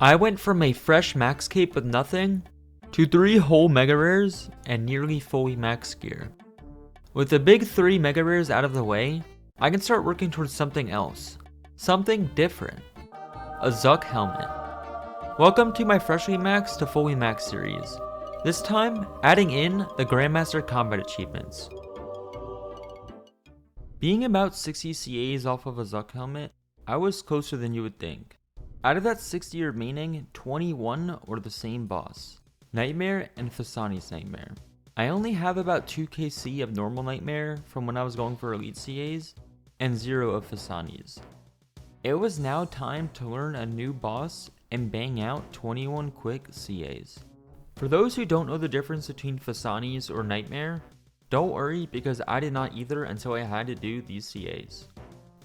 I went from a fresh max cape with nothing to 3 whole mega rares and nearly fully max gear. With the big 3 mega rares out of the way, I can start working towards something else. Something different. A Zuck helmet. Welcome to my freshly max to fully max series. This time, adding in the Grandmaster combat achievements. Being about 60 CAs off of a Zuck helmet, I was closer than you would think. Out of that 60 remaining, 21 were the same boss. Nightmare and Phosani's Nightmare. I only have about 2 KC of normal Nightmare from when I was going for elite CAs, and 0 of Phosani's. It was now time to learn a new boss and bang out 21 quick CAs. For those who don't know the difference between Phosani's or Nightmare, don't worry because I did not either until I had to do these CAs.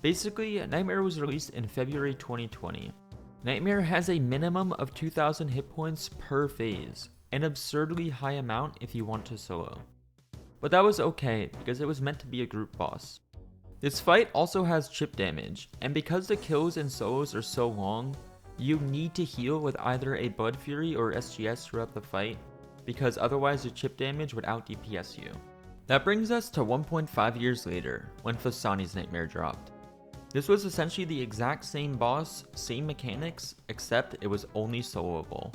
Basically, Nightmare was released in February 2020. Nightmare has a minimum of 2,000 hit points per phase, an absurdly high amount if you want to solo. But that was okay because it was meant to be a group boss. This fight also has chip damage, and because the kills and solos are so long, you need to heal with either a Blood Fury or SGS throughout the fight, because otherwise the chip damage would out DPS you. That brings us to 1.5 years later, when Phosani's Nightmare dropped. This was essentially the exact same boss, same mechanics, except it was only soloable.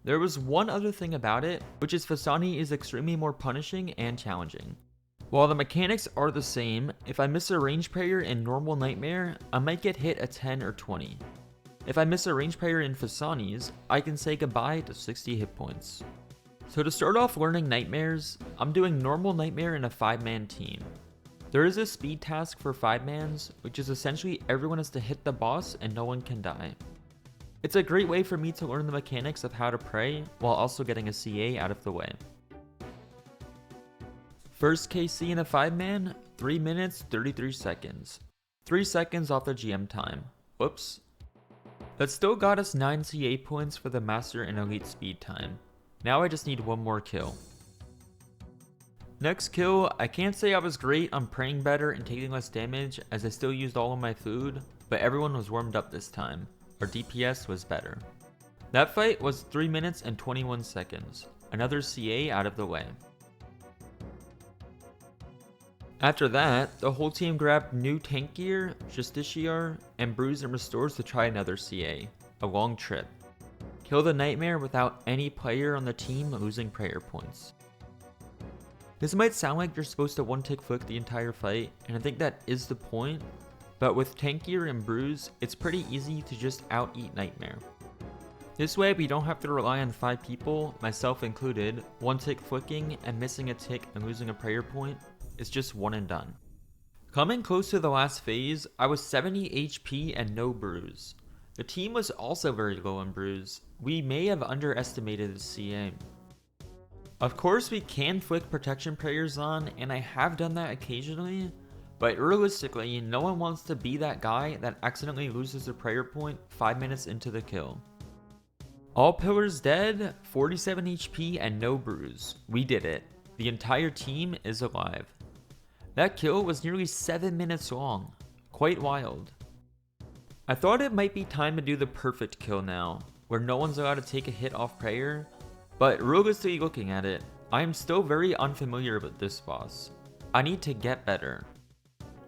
There was one other thing about it, which is Phosani is extremely more punishing and challenging. While the mechanics are the same, if I miss a range prayer in normal Nightmare, I might get hit at 10 or 20. If I miss a range prayer in Phosani's, I can say goodbye to 60 hit points. So to start off learning Nightmares, I'm doing normal Nightmare in a 5-man team. There is a speed task for 5-mans, which is essentially everyone has to hit the boss and no one can die. It's a great way for me to learn the mechanics of how to pray, while also getting a CA out of the way. First KC in a 5-man, 3 minutes 33 seconds. 3 seconds off the GM time. Whoops. That still got us 9 CA points for the Master and Elite speed time. Now I just need one more kill. Next kill, I can't say I was great on praying better and taking less damage as I still used all of my food, but everyone was warmed up this time. Our DPS was better. That fight was 3 minutes and 21 seconds. Another CA out of the way. After that, the whole team grabbed new tank gear, Justiciar, and Brews and Restores to try another CA. A long trip. Kill the Nightmare without any player on the team losing prayer points. This might sound like you're supposed to one-tick flick the entire fight, and I think that is the point, but with tank gear and Brews, it's pretty easy to just out-eat Nightmare. This way we don't have to rely on 5 people, myself included, one-tick flicking and missing a tick and losing a prayer point. It's just one and done. Coming close to the last phase, I was 70 HP and no Brews. The team was also very low on Brews. We may have underestimated the CA. Of course we can flick protection prayers on, and I have done that occasionally, but realistically, no one wants to be that guy that accidentally loses a prayer point 5 minutes into the kill. All pillars dead, 47 HP and no Brews. We did it. The entire team is alive. That kill was nearly 7 minutes long. Quite wild. I thought it might be time to do the perfect kill now, where no one's allowed to take a hit off prayer, but realistically looking at it, I am still very unfamiliar with this boss. I need to get better.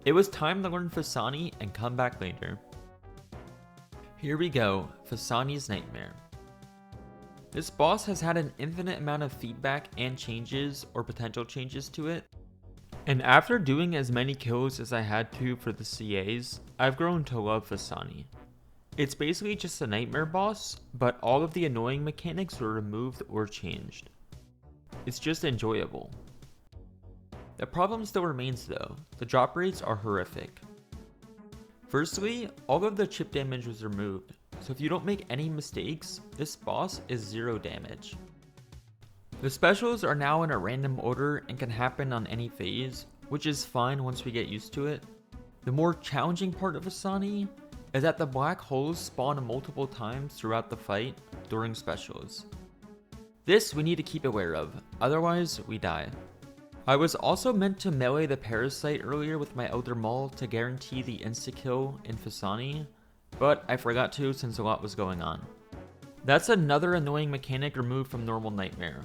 It was time to learn Phosani and come back later. Here we go, Phosani's Nightmare. This boss has had an infinite amount of feedback and changes or potential changes to it. And after doing as many kills as I had to for the CAs, I've grown to love Phosani. It's basically just a Nightmare boss, but all of the annoying mechanics were removed or changed. It's just enjoyable. The problem still remains though, the drop rates are horrific. Firstly, all of the chip damage was removed, so if you don't make any mistakes, this boss is 0 damage. The specials are now in a random order and can happen on any phase, which is fine once we get used to it. The more challenging part of Phosani is that the black holes spawn multiple times throughout the fight during specials. This we need to keep aware of, otherwise we die. I was also meant to melee the parasite earlier with my Elder Maul to guarantee the insta-kill in Phosani, but I forgot to since a lot was going on. That's another annoying mechanic removed from normal Nightmare.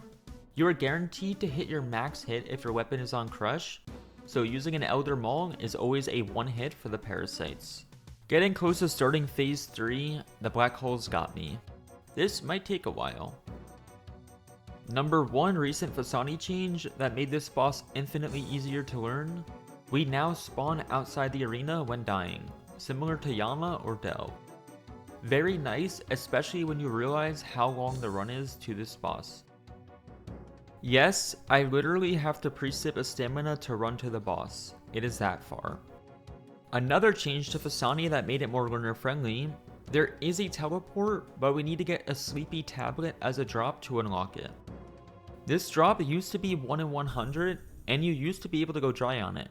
You are guaranteed to hit your max hit if your weapon is on Crush, so using an Elder Maul is always a one hit for the parasites. Getting close to starting phase 3, the black holes got me. This might take a while. Number 1 recent Phosani change that made this boss infinitely easier to learn. We now spawn outside the arena when dying, similar to Yama or Del. Very nice, especially when you realize how long the run is to this boss. Yes, I literally have to pre-sip a stamina to run to the boss. It is that far. Another change to Phosani that made it more learner friendly, there is a teleport, but we need to get a sleepy tablet as a drop to unlock it. This drop used to be 1 in 100, and you used to be able to go dry on it.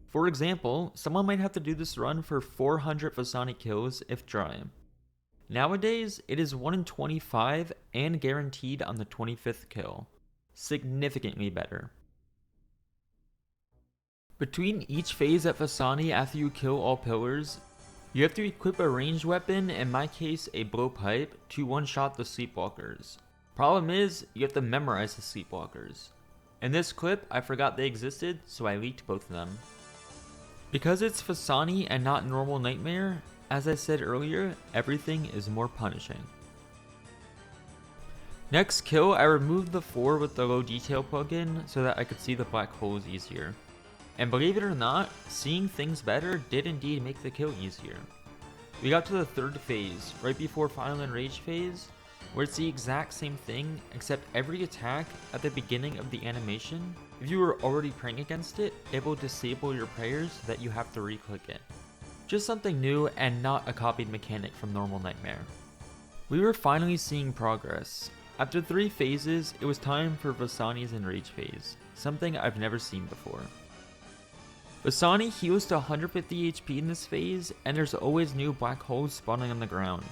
For example, someone might have to do this run for 400 Phosani kills if dry. Nowadays, it is 1 in 25 and guaranteed on the 25th kill. Significantly better. Between each phase at Phosani after you kill all pillars, you have to equip a ranged weapon, in my case a blowpipe, to one-shot the sleepwalkers. Problem is, you have to memorize the sleepwalkers. In this clip, I forgot they existed, so I leaked both of them. Because it's Phosani and not normal Nightmare, as I said earlier, everything is more punishing. Next kill, I removed the 4 with the low detail plugin so that I could see the black holes easier. And believe it or not, seeing things better did indeed make the kill easier. We got to the 3rd phase, right before Final Enrage phase, where it's the exact same thing except every attack at the beginning of the animation, if you were already praying against it, it will disable your prayers so that you have to re-click it. Just something new and not a copied mechanic from normal Nightmare. We were finally seeing progress. After 3 phases, it was time for Phosani's Enrage phase, something I've never seen before. Phosani heals to 150 HP in this phase, and there's always new black holes spawning on the ground.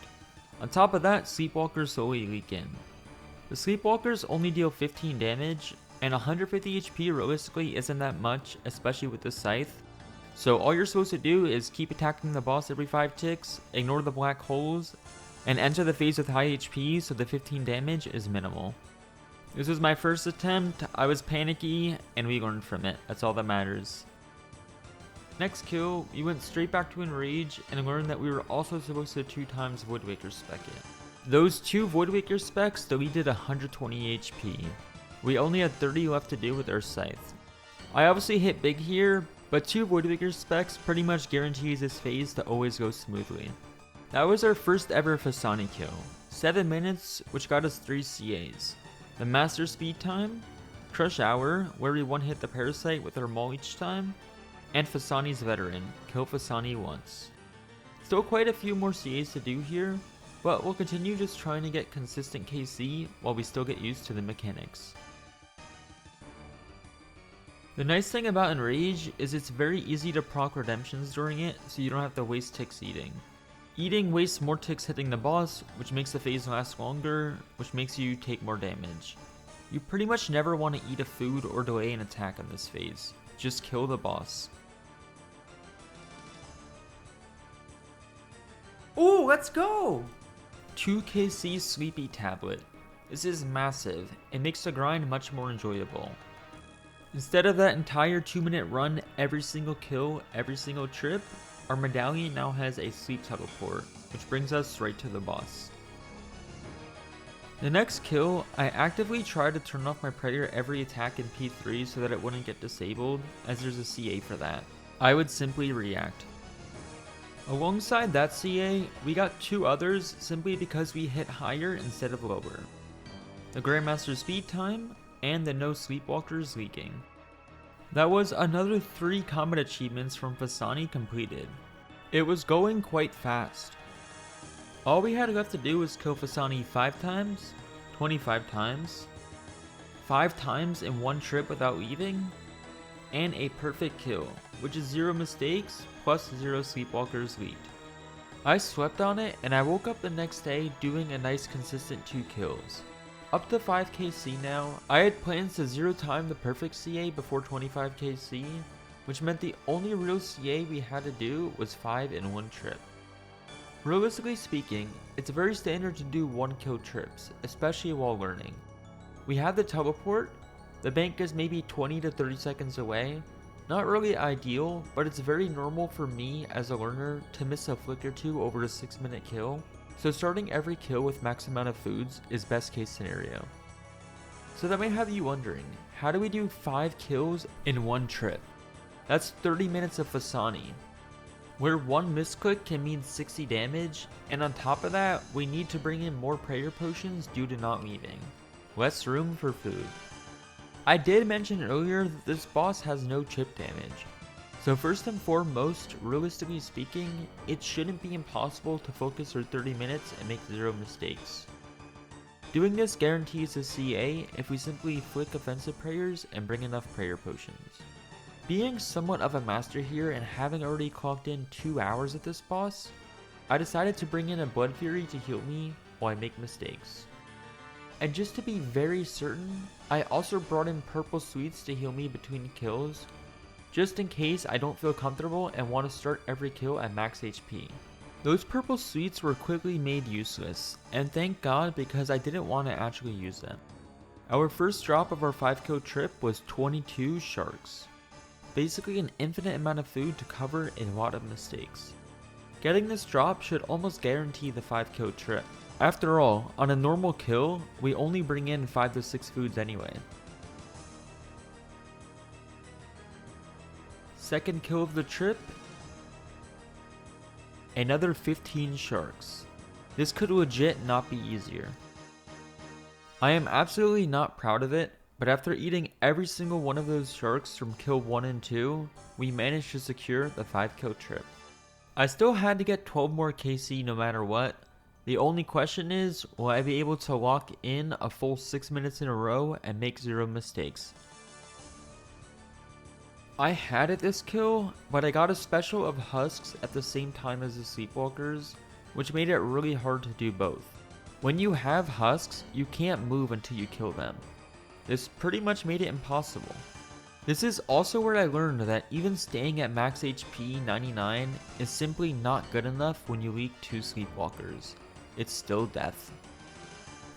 On top of that, Sleepwalkers slowly leak in. The Sleepwalkers only deal 15 damage, and 150 HP realistically isn't that much, especially with the Scythe. So all you're supposed to do is keep attacking the boss every 5 ticks, ignore the black holes, and enter the phase with high HP so the 15 damage is minimal. This was my first attempt, I was panicky, and we learned from it, that's all that matters. Next kill, we went straight back to Enrage and learned that we were also supposed to 2 times Voidwaker spec it. Those 2 Voidwaker specs deleted 120 HP. We only had 30 left to do with our Scythe. I obviously hit big here, but 2 Voidwaker specs pretty much guarantees this phase to always go smoothly. That was our first ever Phosani kill. 7 minutes, which got us 3 CAs. The Master Speed Time, Crush Hour, where we one-hit the Parasite with our Maul each time, and Phosani's Veteran, kill Phosani once. Still quite a few more CAs to do here, but we'll continue just trying to get consistent KC while we still get used to the mechanics. The nice thing about Enrage is it's very easy to proc redemptions during it, so you don't have to waste ticks eating. Eating wastes more ticks hitting the boss, which makes the phase last longer, which makes you take more damage. You pretty much never want to eat a food or delay an attack on this phase. Just kill the boss. Oh, let's go! 2kc Sleepy Tablet. This is massive. It makes the grind much more enjoyable. Instead of that entire 2-minute run every single kill, every single trip, our medallion now has a sleep teleport, which brings us right to the boss. The next kill, I actively tried to turn off my prayer every attack in P3 so that it wouldn't get disabled, as there's a CA for that. I would simply react. Alongside that CA, we got 2 others simply because we hit higher instead of lower. The Grandmaster Speed Time, and the No Sleepwalkers leaking. That was another 3 combat achievements from Phosani completed. It was going quite fast. All we had left to do was kill Phosani 5 times, 25 times, 5 times in one trip without leaving, and a perfect kill, which is 0 mistakes plus 0 Sleepwalkers leaked. I slept on it and I woke up the next day doing a nice consistent 2 kills. Up to 5kc now, I had plans to 0 time the perfect CA before 25kc, which meant the only real CA we had to do was 5 in one trip. Realistically speaking, it's very standard to do 1 kill trips, especially while learning. We have the teleport, the bank is maybe 20 to 30 seconds away. Not really ideal, but it's very normal for me as a learner to miss a flick or two over a 6-minute kill, so starting every kill with max amount of foods is best case scenario. So that may have you wondering, how do we do 5 kills in 1 trip? That's 30 minutes of Phosani, where 1 misclick can mean 60 damage, and on top of that, we need to bring in more prayer potions due to not leaving. Less room for food. I did mention earlier that this boss has no chip damage. So first and foremost, realistically speaking, it shouldn't be impossible to focus for 30 minutes and make 0 mistakes. Doing this guarantees a CA if we simply flick offensive prayers and bring enough prayer potions. Being somewhat of a master here and having already clocked in 2 hours at this boss, I decided to bring in a Blood Fury to heal me while I make mistakes. And just to be very certain, I also brought in purple sweets to heal me between kills, just in case I don't feel comfortable and want to start every kill at max HP. Those purple sweets were quickly made useless, and thank God because I didn't want to actually use them. Our first drop of our 5-kill trip was 22 sharks. Basically an infinite amount of food to cover a lot of mistakes. Getting this drop should almost guarantee the 5-kill trip. After all, on a normal kill, we only bring in 5 to 6 foods anyway. Second kill of the trip, another 15 sharks. This could legit not be easier. I am absolutely not proud of it, but after eating every single one of those sharks from kill 1 and 2, we managed to secure the 5-kill trip. I still had to get 12 more KC no matter what. The only question is, will I be able to lock in a full 6 minutes in a row and make 0 mistakes? I had it this kill, but I got a special of husks at the same time as the sleepwalkers, which made it really hard to do both. When you have husks, you can't move until you kill them. This pretty much made it impossible. This is also where I learned that even staying at max HP 99 is simply not good enough when you leak 2 sleepwalkers. It's still death.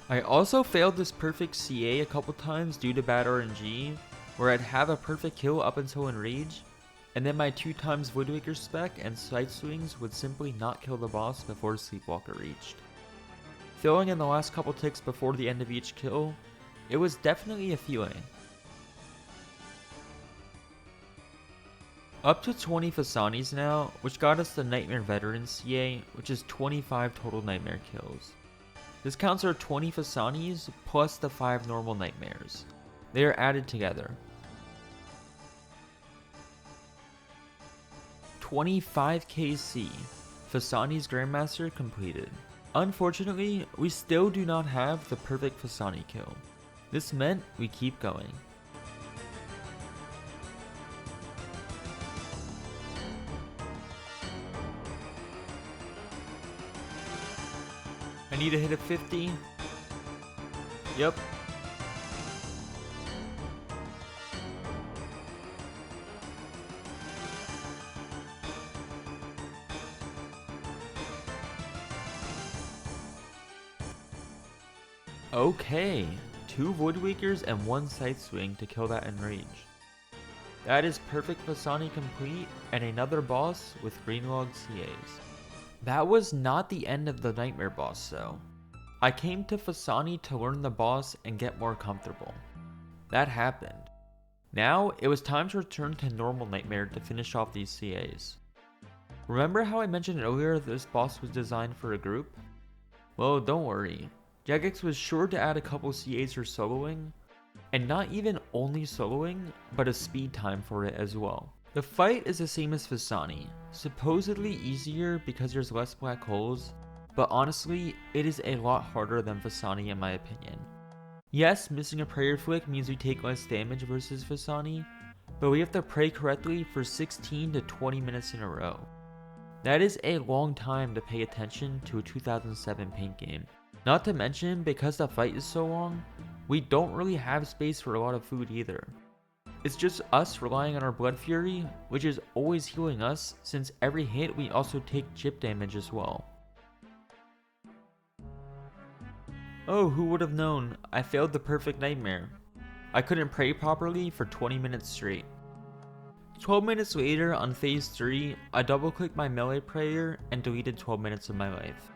I also failed this perfect CA a couple times due to bad RNG, where I'd have a perfect kill up until Enrage, and then my 2x Voidwaker spec and Sight Swings would simply not kill the boss before Sleepwalker reached. Failing in the last couple ticks before the end of each kill, it was definitely a feeling. Up to 20 Phosanis now, which got us the Nightmare Veteran CA, which is 25 total Nightmare kills. This counts our 20 Phosanis plus the 5 normal Nightmares. They are added together. 25 KC, Phosani's Grandmaster completed. Unfortunately, we still do not have the perfect Phosani kill. This meant we keep going. I need to hit a 50. Yep. Okay, 2 Voidwakers and 1 Sight Swing to kill that Enrage. That is perfect Phosani complete and another boss with Greenlog CAs. That was not the end of the Nightmare boss though. I came to Phosani to learn the boss and get more comfortable. That happened. Now it was time to return to normal Nightmare to finish off these CAs. Remember how I mentioned earlier that this boss was designed for a group? Well, don't worry. Jagex was sure to add a couple CAs for soloing, and not even only soloing, but a speed time for it as well. The fight is the same as Phosani, supposedly easier because there's less black holes, but honestly, it is a lot harder than Phosani in my opinion. Yes, missing a prayer flick means we take less damage versus Phosani, but we have to pray correctly for 16 to 20 minutes in a row. That is a long time to pay attention to a 2007 paint game. Not to mention, because the fight is so long, we don't really have space for a lot of food either. It's just us relying on our Blood Fury, which is always healing us since every hit we also take chip damage as well. Oh, who would have known? I failed the perfect nightmare. I couldn't pray properly for 20 minutes straight. 12 minutes later on phase 3, I double clicked my melee prayer and deleted 12 minutes of my life.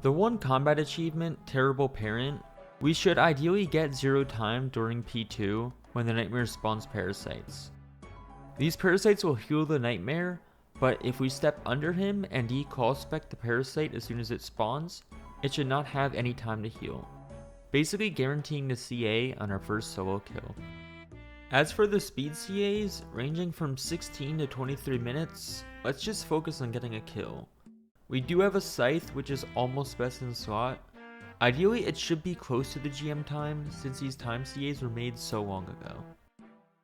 The one combat achievement, Terrible Parent, we should ideally get 0 time during P2 when the nightmare spawns parasites. These parasites will heal the nightmare, but if we step under him and decall spec the parasite as soon as it spawns, it should not have any time to heal, basically guaranteeing the CA on our first solo kill. As for the speed CAs, ranging from 16 to 23 minutes, let's just focus on getting a kill. We do have a Scythe, which is almost best in slot. Ideally, it should be close to the GM time, since these time CAs were made so long ago.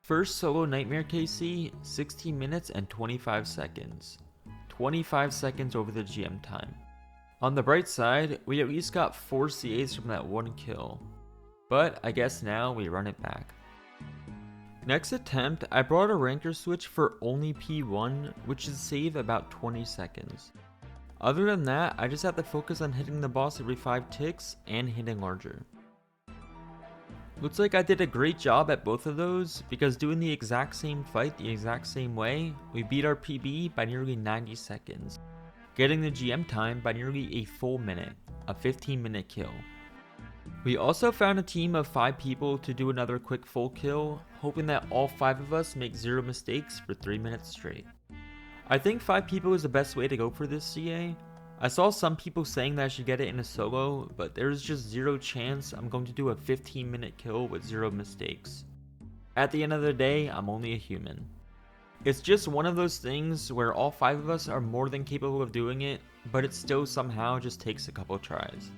First solo Nightmare KC, 16 minutes and 25 seconds. 25 seconds over the GM time. On the bright side, we at least got 4 CAs from that one kill. But I guess now we run it back. Next attempt, I brought a ranker switch for only P1, which should save about 20 seconds. Other than that, I just have to focus on hitting the boss every 5 ticks and hitting larger. Looks like I did a great job at both of those, because doing the exact same fight the exact same way, we beat our PB by nearly 90 seconds, getting the GM time by nearly a full minute, a 15-minute kill. We also found a team of 5 people to do another quick full kill, hoping that all 5 of us make 0 mistakes for 3 minutes straight. I think 5 people is the best way to go for this CA. I saw some people saying that I should get it in a solo, but there's just 0 chance I'm going to do a 15-minute kill with 0 mistakes. At the end of the day, I'm only a human. It's just one of those things where all 5 of us are more than capable of doing it, but it still somehow just takes a couple tries.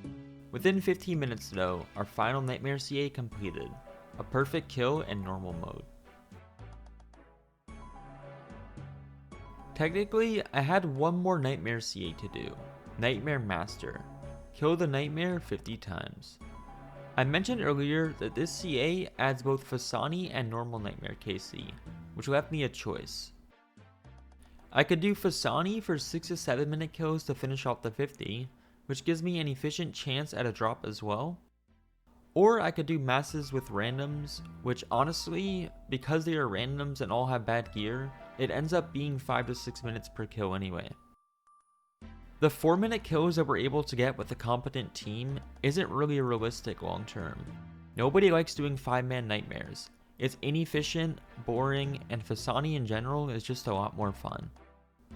Within 15 minutes though, our final Nightmare CA completed, a perfect kill in normal mode. Technically, I had one more Nightmare CA to do, Nightmare Master. Kill the Nightmare 50 times. I mentioned earlier that this CA adds both Phosani and normal Nightmare KC, which left me a choice. I could do Phosani for 6 to 7 minute kills to finish off the 50, which gives me an efficient chance at a drop as well. Or I could do masses with randoms, which honestly, because they are randoms and all have bad gear, it ends up being 5 to 6 minutes per kill anyway. The 4-minute kills that we're able to get with a competent team isn't really realistic long term. Nobody likes doing 5-man nightmares. It's inefficient, boring, and Phosani in general is just a lot more fun.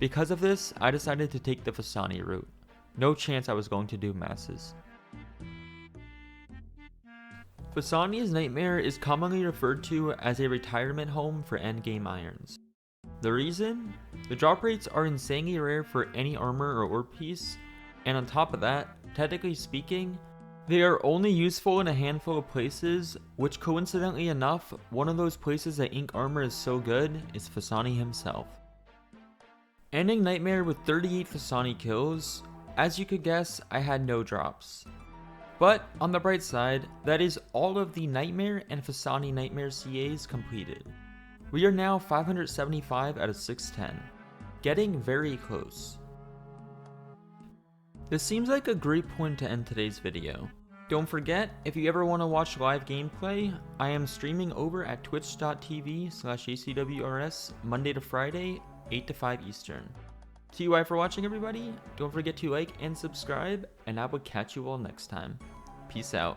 Because of this, I decided to take the Phosani route. No chance I was going to do masses. Phosani's Nightmare is commonly referred to as a retirement home for endgame irons. The reason? The drop rates are insanely rare for any armor or orb piece, and on top of that, technically speaking, they are only useful in a handful of places, which coincidentally enough, one of those places that ink armor is so good is Phosani himself. Ending Nightmare with 38 Phosani kills, as you could guess, I had no drops. But on the bright side, that is all of the Nightmare and Phosani Nightmare CAs completed. We are now 575 out of 610, getting very close. This seems like a great point to end today's video. Don't forget, if you ever want to watch live gameplay, I am streaming over at twitch.tv/acwrs Monday to Friday, 8 to 5 Eastern. TY for watching everybody, don't forget to like and subscribe, and I will catch you all next time. Peace out.